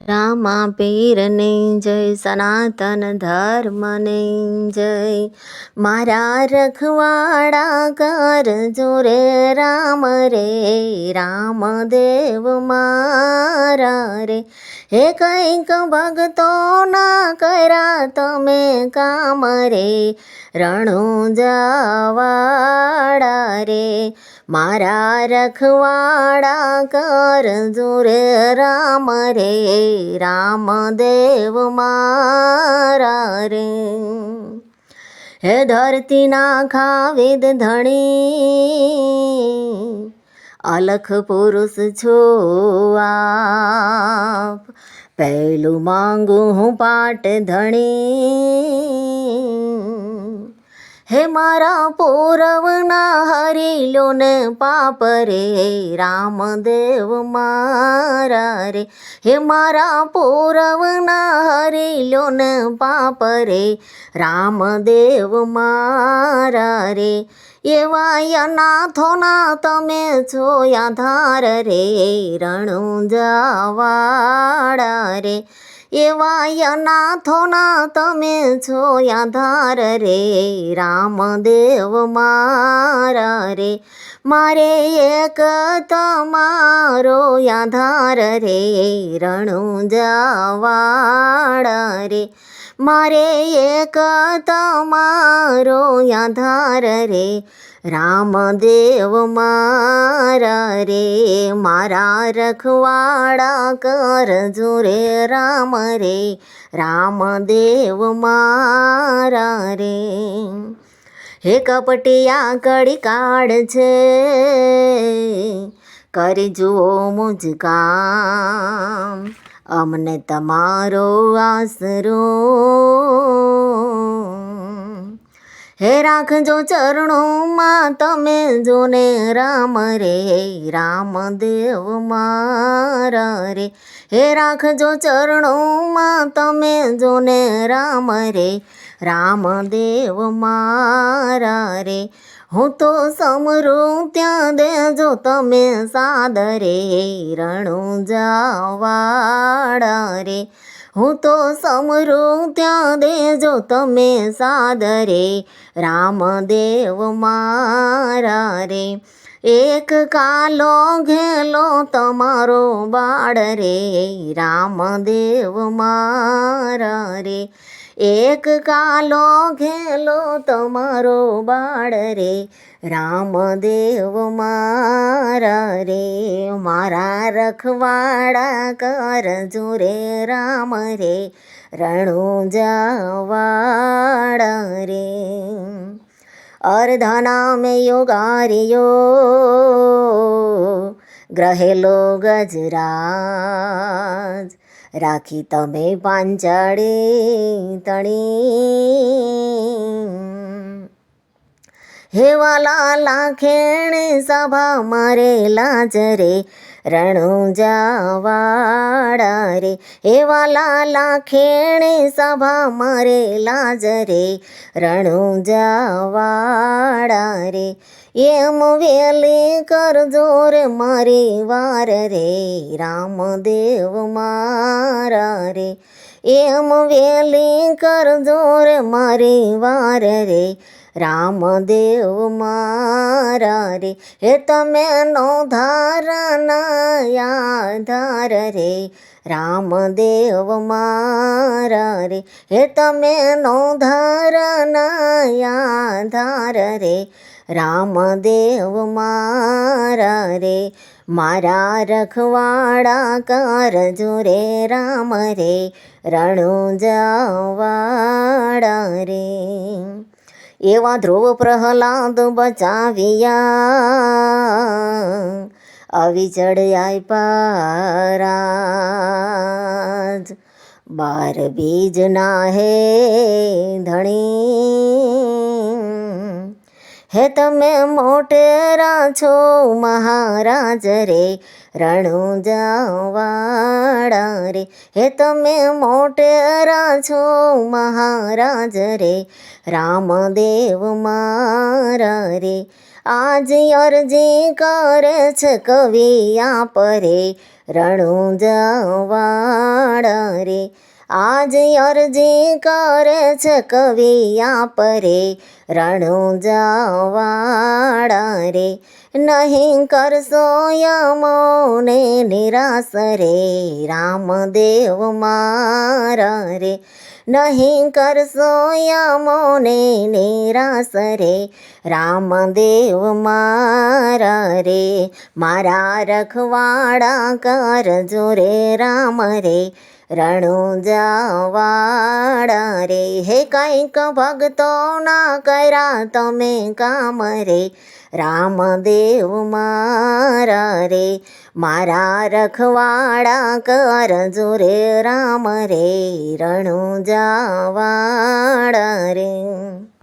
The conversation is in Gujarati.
રામા પીરને જય, સનાતન ધર્મને જય. મારા રખવાડા કરજો રે રામ રે, રામદેવ મારા રે. હે કંઈક ભગતોના કર્યા તમે કામ રે, રણુંજાવાડા રે. મારા રખવાડા કરજો રે રામ રે, રામદેવ મારા રે. હે ધરતીના ખાવેદ ધણી, અલખ પુરુષ છો આપ. પહેલું માંગું હું પાટ ધણી, હે મારા પૂરવના હરી લો ને પાપ રે, રામદેવ મારા રે. હે મારા પૂરવના હરી લો ને પાપ રે, રામદેવ મારા રે. એવા અનાથોના તમે છો આધાર રે, રણુંજાવાડા રે. એવા અનાથોના તમે છો આધાર રે, રામદેવ મારા રે. મારે એક તમારો આધાર રે, રણુંજાવાડા રે. મારે એક તમારો આધાર રે, રામદેવ મારા રે. મારા રખવાડા કરજો રે રામ રે, રામદેવ મારા રે. હે કપટિયા કડી કાઢ છે, કરી જુઓ મુજ કામ. અમને તમારો આસરો, હે રાખજો ચરણોમાં તમે જોને રામ રે, રામદેવ મારા રે. હે રાખજો ચરણોમાં તમે જોને રામ રે, રામદેવ મારા રે. હું તો સમરું ત્યાં દેજો તમે સાદરે, રણુંજાવાડા રે. હું તો સમરું ત્યાં દેજો તમે સાદરે, રામદેવ મારા રે. એક કાલો ઘેલો તમારો બાળ રે, રામદેવ મારા રે. એક કાલો ઘેલો તમારો બાળ રે, રામદેવ મારા રે. મારા રખવાડા કરજો રે રામ રે, રણુંજાવાડા રે. અર્ધનામ યોગારિયો ગ્रहेલો ગજરાજ, રાખી તમે પાંચાળી તણી. હે વાલા લાખેણે સભા મારે લાજ રે, રણુંજાવાડા રે. હે વાલા લાખેણે સભા મારે લાજ રે, રણુંજાવાડા રે. એમ વેલી કરજો રે મારી વાર રે, રામદેવ મારા રે. એમ વેલી કરજો રે મારી વાર રે, રામદેવ મારા રે. હે તમે નો ધારના આધાર રે, રામદેવ મારા રે. હે તમે નો ધારના આધાર રે, રામદેવ મારા રે. મારા રખવાડા કરજો રે રામ રે, રણુંજાવાડા રે. એવા ધ્રુવ પ્રહલાદ બચાવ્યા, અવિચળ આપ્યા રાજ. 12 બીજના હે ધણી, હે તમે મોટેરા છો મહારાજ રે, રણુંજાવાડા રે. હે તમે મોટેરા છો મહારાજ રે, રામદેવ મારા રે. આજ અરજી કરે છે કવિ આપ રે રણુંજવાડા રે. આજ અરજી કરે છે કવિ આપ રે રણુંજવાડા રે. નહીં કરશો યમોને નિરાશ રે રામદેવ મારા રે. નહીં કરશો યમોને નિરાશ રે રામદેવ મારા રે. મારા રખવાડા કરજો રે રામ રે રણુંજવાડા રે. હે કંઈક ભક્તોના કર્યા તમે કામ રે રામદેવ મારા રે. મારા રખવાડા કરજો રે રામ રે રણુંજવાડા રે.